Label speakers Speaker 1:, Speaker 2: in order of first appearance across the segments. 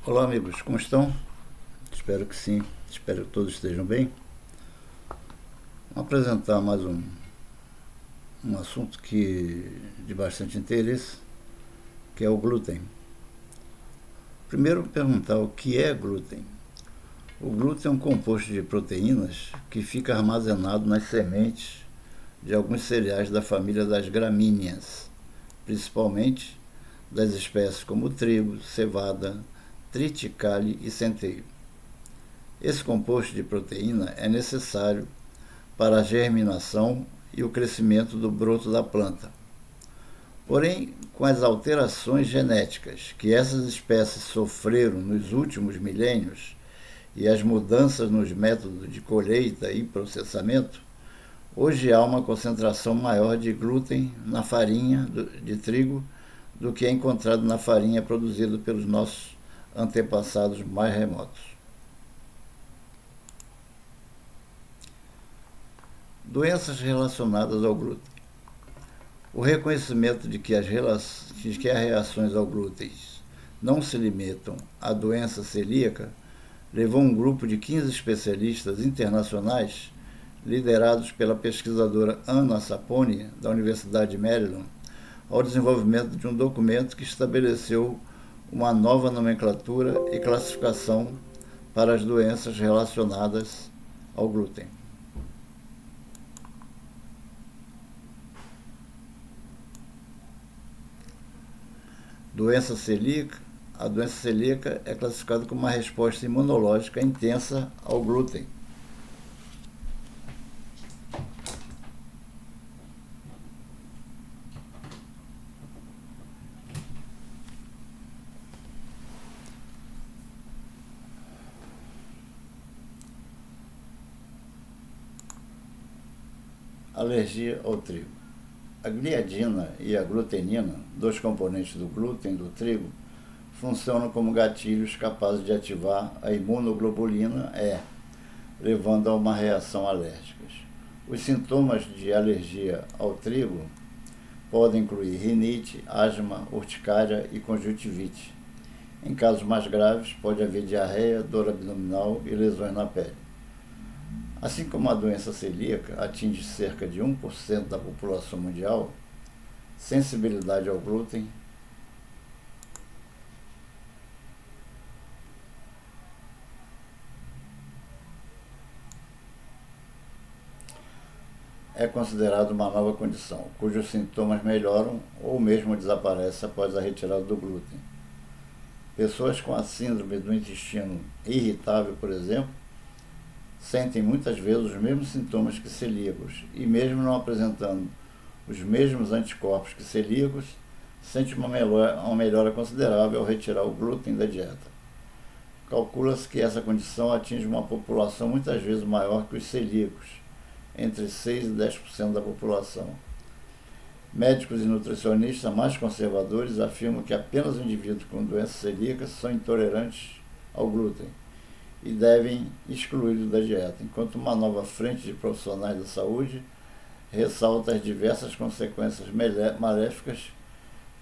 Speaker 1: Olá amigos, como estão? Espero que sim, espero que todos estejam bem. Vou apresentar mais um assunto de bastante interesse, que é o glúten. Primeiro perguntar o que é glúten. O glúten é um composto de proteínas que fica armazenado nas sementes de alguns cereais da família das gramíneas, principalmente das espécies como trigo, cevada, triticale e centeio. Esse composto de proteína é necessário para a germinação e o crescimento do broto da planta. Porém, com as alterações genéticas que essas espécies sofreram nos últimos milênios e as mudanças nos métodos de colheita e processamento, hoje há uma concentração maior de glúten na farinha de trigo do que é encontrado na farinha produzida pelos nossos antepassados mais remotos. Doenças relacionadas ao glúten. O reconhecimento de que as reações ao glúten não se limitam à doença celíaca levou um grupo de 15 especialistas internacionais, liderados pela pesquisadora Anna Saponi, da Universidade de Maryland, ao desenvolvimento de um documento que estabeleceu uma nova nomenclatura e classificação para as doenças relacionadas ao glúten. Doença celíaca. A doença celíaca é classificada como uma resposta imunológica intensa ao glúten. Alergia ao trigo. A gliadina e a glutenina, dois componentes do glúten do trigo, funcionam como gatilhos capazes de ativar a imunoglobulina E, levando a uma reação alérgica. Os sintomas de alergia ao trigo podem incluir rinite, asma, urticária e conjuntivite. Em casos mais graves, pode haver diarreia, dor abdominal e lesões na pele. Assim como a doença celíaca atinge cerca de 1% da população mundial, sensibilidade ao glúten é considerada uma nova condição, cujos sintomas melhoram ou mesmo desaparecem após a retirada do glúten. Pessoas com a síndrome do intestino irritável, por exemplo, sentem muitas vezes os mesmos sintomas que celíacos e, mesmo não apresentando os mesmos anticorpos que celíacos, sente uma melhora considerável ao retirar o glúten da dieta. Calcula-se que essa condição atinge uma população muitas vezes maior que os celíacos, entre 6 e 10% da população. Médicos e nutricionistas mais conservadores afirmam que apenas indivíduos com doenças celíacas são intolerantes ao glúten e devem excluí-lo da dieta, enquanto uma nova frente de profissionais da saúde ressalta as diversas consequências maléficas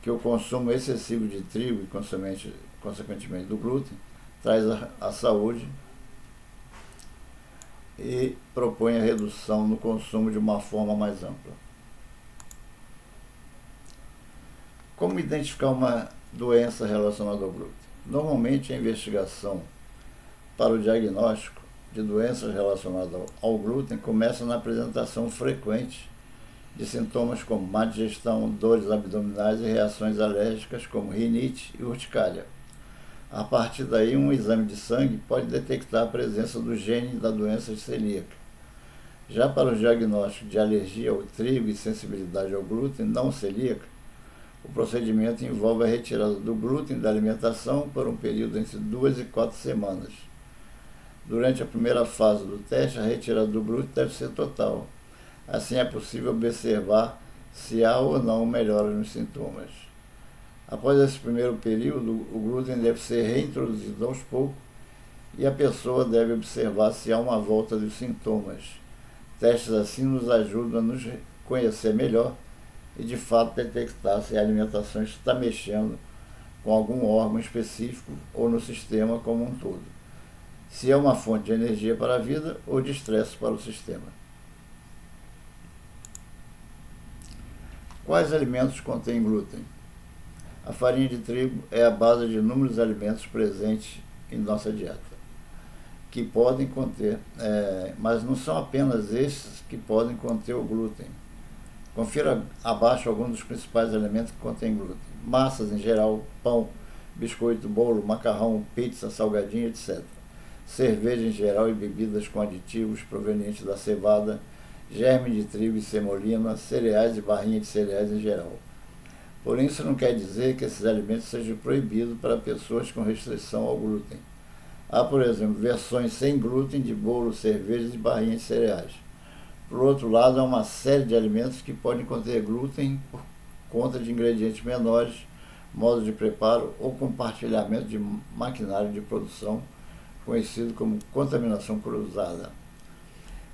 Speaker 1: que o consumo excessivo de trigo e, consequentemente, do glúten traz à saúde e propõe a redução no consumo de uma forma mais ampla. Como identificar uma doença relacionada ao glúten? Normalmente, a investigação para o diagnóstico de doenças relacionadas ao glúten começa na apresentação frequente de sintomas como má digestão, dores abdominais e reações alérgicas como rinite e urticária. A partir daí, um exame de sangue pode detectar a presença do gene da doença celíaca. Já para o diagnóstico de alergia ao trigo e sensibilidade ao glúten não celíaca, o procedimento envolve a retirada do glúten da alimentação por um período entre 2 e 4 semanas. Durante a primeira fase do teste, a retirada do glúten deve ser total. Assim é possível observar se há ou não melhora nos sintomas. Após esse primeiro período, o glúten deve ser reintroduzido aos poucos e a pessoa deve observar se há uma volta dos sintomas. Testes assim nos ajudam a nos conhecer melhor e de fato detectar se a alimentação está mexendo com algum órgão específico ou no sistema como um todo. Se é uma fonte de energia para a vida ou de estresse para o sistema. Quais alimentos contêm glúten? A farinha de trigo é a base de inúmeros alimentos presentes em nossa dieta, que podem conter, mas não são apenas esses que podem conter o glúten. Confira abaixo alguns dos principais alimentos que contêm glúten. Massas em geral, pão, biscoito, bolo, macarrão, pizza, salgadinho, etc. Cerveja em geral e bebidas com aditivos provenientes da cevada, germe de trigo e semolina, cereais e barrinha de cereais em geral. Porém, isso não quer dizer que esses alimentos sejam proibidos para pessoas com restrição ao glúten. Há, por exemplo, versões sem glúten de bolos, cervejas e barrinhas de cereais. Por outro lado, há uma série de alimentos que podem conter glúten por conta de ingredientes menores, modo de preparo ou compartilhamento de maquinário de produção, conhecido como contaminação cruzada.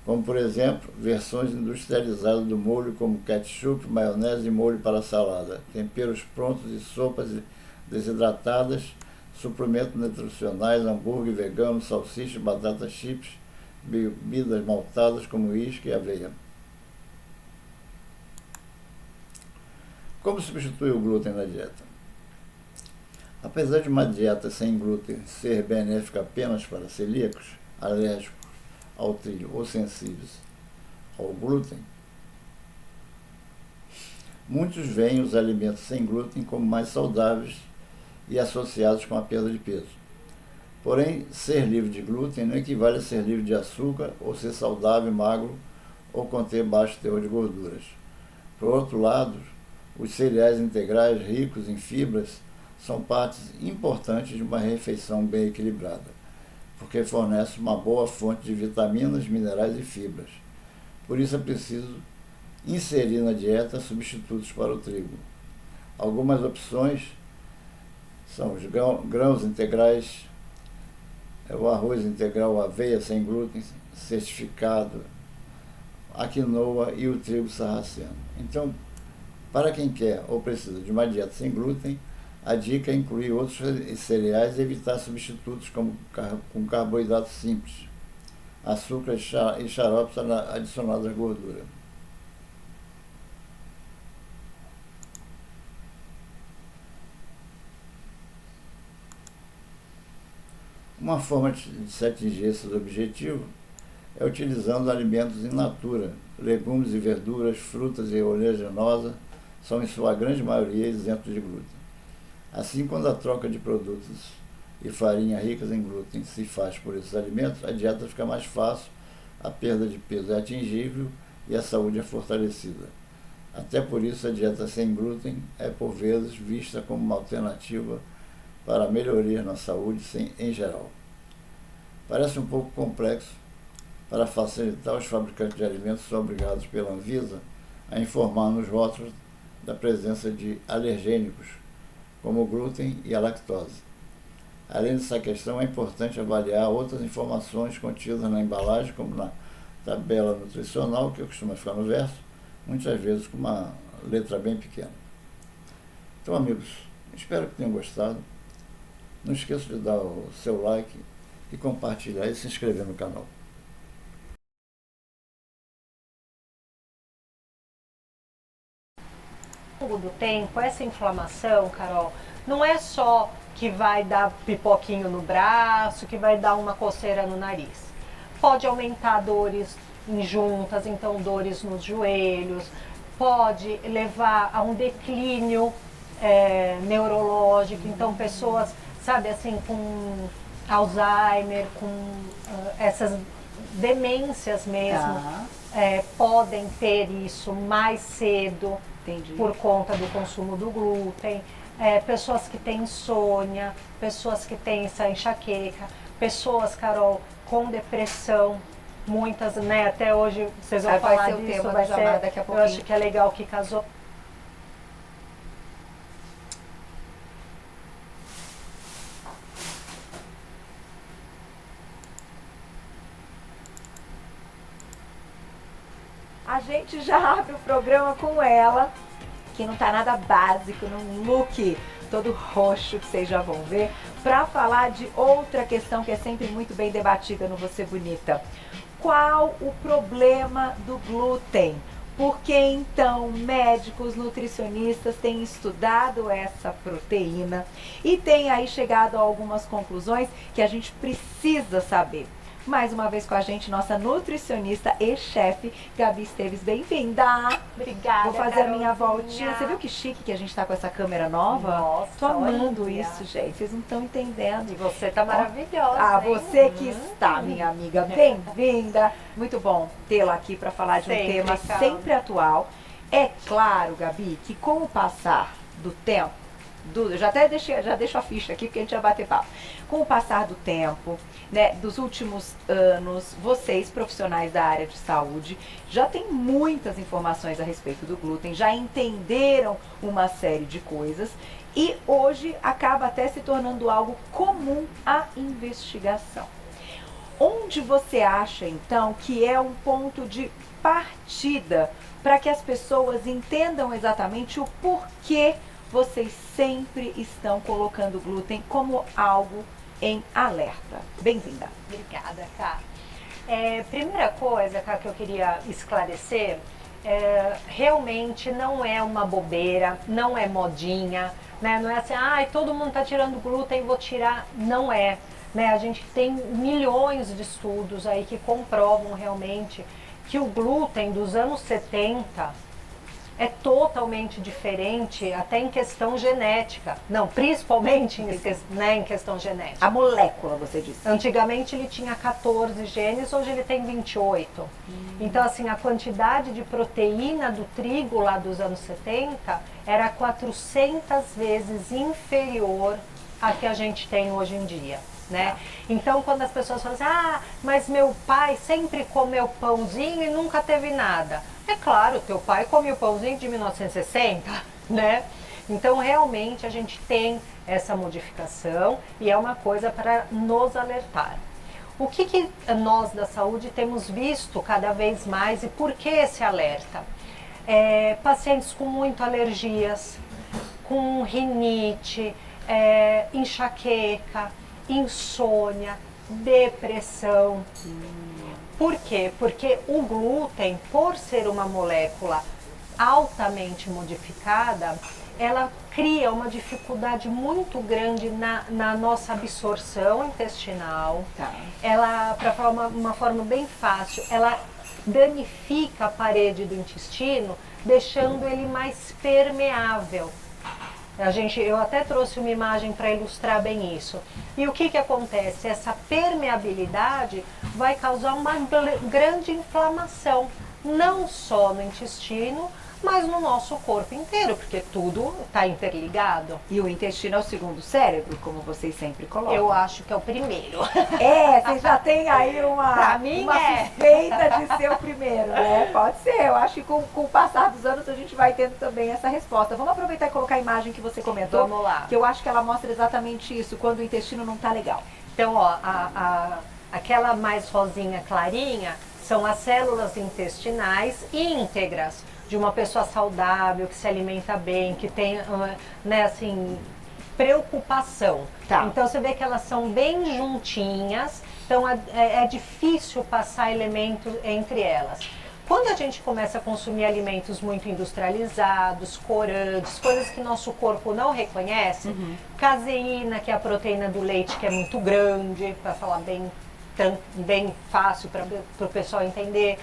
Speaker 1: Como, por exemplo, versões industrializadas do molho como ketchup, maionese e molho para salada, temperos prontos e sopas desidratadas, suplementos nutricionais, hambúrguer vegano, salsicha, batata chips, bebidas maltadas como uísque e aveia. Como substituir o glúten na dieta? Apesar de uma dieta sem glúten ser benéfica apenas para celíacos, alérgicos ao trigo ou sensíveis ao glúten, muitos veem os alimentos sem glúten como mais saudáveis e associados com a perda de peso. Porém, ser livre de glúten não equivale a ser livre de açúcar ou ser saudável, magro ou conter baixo teor de gorduras. Por outro lado, os cereais integrais ricos em fibras são partes importantes de uma refeição bem equilibrada, porque fornecem uma boa fonte de vitaminas, minerais e fibras. Por isso é preciso inserir na dieta substitutos para o trigo. Algumas opções são os grãos integrais, o arroz integral, a aveia sem glúten certificado, a quinoa e o trigo sarraceno. Então, para quem quer ou precisa de uma dieta sem glúten, a dica é incluir outros cereais e evitar substitutos com carboidratos simples, açúcar e xaropes adicionados à gordura. Uma forma de se atingir esses objetivos é utilizando alimentos in natura. Legumes e verduras, frutas e oleaginosa são em sua grande maioria isentos de glúten. Assim, quando a troca de produtos e farinha ricas em glúten se faz por esses alimentos, a dieta fica mais fácil, a perda de peso é atingível e a saúde é fortalecida. Até por isso, a dieta sem glúten é, por vezes, vista como uma alternativa para melhoria na saúde em geral. Parece um pouco complexo. Para facilitar, os fabricantes de alimentos são obrigados pela Anvisa a informar nos rótulos da presença de alergênicos, como o glúten e a lactose. Além dessa questão, é importante avaliar outras informações contidas na embalagem, como na tabela nutricional, que costuma ficar no verso, muitas vezes com uma letra bem pequena. Então, amigos, espero que tenham gostado. Não esqueça de dar o seu like e compartilhar e se inscrever no canal.
Speaker 2: Ao longo do tempo, essa inflamação, Carol, não é só que vai dar pipoquinho no braço, que vai dar uma coceira no nariz. Pode aumentar dores em juntas, então dores nos joelhos, pode levar a um declínio neurológico, então pessoas, sabe, assim, com Alzheimer, com essas demências mesmo, podem ter isso mais cedo. Entendi. Por conta do consumo do glúten, pessoas que têm insônia, pessoas que têm essa enxaqueca, pessoas, Carol, com depressão, muitas, né, até hoje vocês vão falar disso, tema vai ser, daqui a pouquinho. Eu acho que é legal que casou. A gente já abre o programa com ela, que não tá nada básico, num look
Speaker 3: todo roxo, que vocês já vão ver, para falar de outra questão que é sempre muito bem debatida no Você Bonita. Qual o problema do glúten? Por que então médicos, nutricionistas têm estudado essa proteína e têm aí chegado a algumas conclusões que a gente precisa saber? Mais uma vez com a gente, nossa nutricionista e chefe, Gabi Esteves, bem-vinda!
Speaker 2: Obrigada,
Speaker 3: Vou fazer
Speaker 2: Carolzinha.
Speaker 3: a minha voltinha. Você viu que chique que a gente tá com essa câmera nova?
Speaker 2: Nossa,
Speaker 3: tô amando
Speaker 2: olha.
Speaker 3: isso, gente. Vocês não estão entendendo.
Speaker 2: E você tá maravilhosa,
Speaker 3: Ah,
Speaker 2: hein?
Speaker 3: você que está, minha amiga, bem-vinda. Muito bom tê-la aqui para falar de um
Speaker 2: Sempre,
Speaker 3: tema
Speaker 2: Carol.
Speaker 3: sempre atual. É claro, Gabi, que com o passar do tempo, eu já deixo a ficha aqui porque a gente já bater papo. Com o passar do tempo, né, dos últimos anos, vocês, profissionais da área de saúde, já têm muitas informações a respeito do glúten, já entenderam uma série de coisas e hoje acaba até se tornando algo comum a investigação. Onde você acha, então, que é um ponto de partida para que as pessoas entendam exatamente o porquê vocês sempre estão colocando glúten como algo em alerta? Bem-vinda.
Speaker 2: Obrigada, Cá. Primeira coisa, Cá, que eu queria esclarecer, realmente não é uma bobeira, não é modinha, né? Não é assim, todo mundo está tirando glúten, vou tirar. Não é. Né? A gente tem milhões de estudos aí que comprovam realmente que o glúten dos anos 70 é totalmente diferente, até em questão genética. Não, principalmente em questão genética.
Speaker 3: A molécula, você disse.
Speaker 2: Antigamente ele tinha 14 genes, hoje ele tem 28. Então, assim, a quantidade de proteína do trigo lá dos anos 70 era 400 vezes inferior à que a gente tem hoje em dia. Né? Então, quando as pessoas falam assim, mas meu pai sempre comeu pãozinho e nunca teve nada. É claro, teu pai comeu pãozinho de 1960, né? Então, realmente, a gente tem essa modificação e é uma coisa para nos alertar. O que nós da saúde temos visto cada vez mais e por que esse alerta? Pacientes com muitas alergias, com rinite, enxaqueca, insônia, depressão. Por quê? Porque o glúten, por ser uma molécula altamente modificada, ela cria uma dificuldade muito grande na nossa absorção intestinal.
Speaker 3: Tá.
Speaker 2: Ela, para falar uma forma bem fácil, ela danifica a parede do intestino, deixando ele mais permeável. Eu até trouxe uma imagem para ilustrar bem isso. E o que acontece? Essa permeabilidade vai causar uma grande inflamação, não só no intestino, mas no nosso corpo inteiro, porque tudo está interligado.
Speaker 3: E o intestino é o segundo cérebro, como vocês sempre colocam.
Speaker 2: Eu acho que é o primeiro.
Speaker 3: Vocês já têm aí
Speaker 2: Pra mim
Speaker 3: uma suspeita de ser o primeiro, né? Pode ser, eu acho que com o passar dos anos a gente vai tendo também essa resposta. Vamos aproveitar e colocar a imagem que você comentou.
Speaker 2: Vamos lá.
Speaker 3: Que eu acho que ela mostra exatamente isso, quando o intestino não está legal.
Speaker 2: Então, ó, aquela mais rosinha clarinha são as células intestinais íntegras de uma pessoa saudável, que se alimenta bem, que tem, né, assim, preocupação.
Speaker 3: Tá.
Speaker 2: Então você vê que elas são bem juntinhas, então é difícil passar elementos entre elas. Quando a gente começa a consumir alimentos muito industrializados, corantes, coisas que nosso corpo não reconhece, caseína, que é a proteína do leite, que é muito grande, para falar bem fácil para o pessoal entender,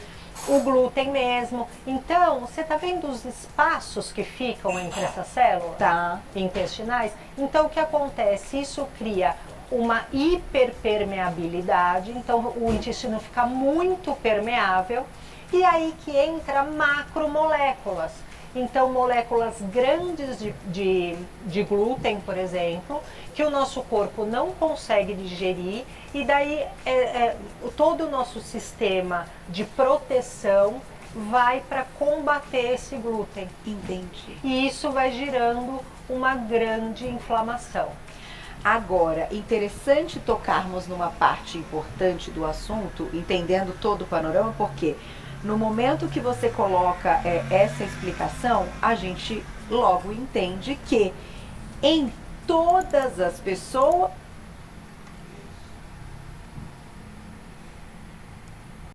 Speaker 2: o glúten mesmo. Então, você está vendo os espaços que ficam entre essas células intestinais? Então, o que acontece? Isso cria uma hiperpermeabilidade, então o intestino fica muito permeável, e aí que entra macromoléculas. Então, moléculas grandes de glúten, por exemplo, que o nosso corpo não consegue digerir, e daí todo o nosso sistema de proteção vai para combater esse glúten.
Speaker 3: Entendi.
Speaker 2: E isso vai gerando uma grande inflamação.
Speaker 3: Agora, interessante tocarmos numa parte importante do assunto, entendendo todo o panorama, porque no momento que você coloca essa explicação, a gente logo entende que, em todas as pessoas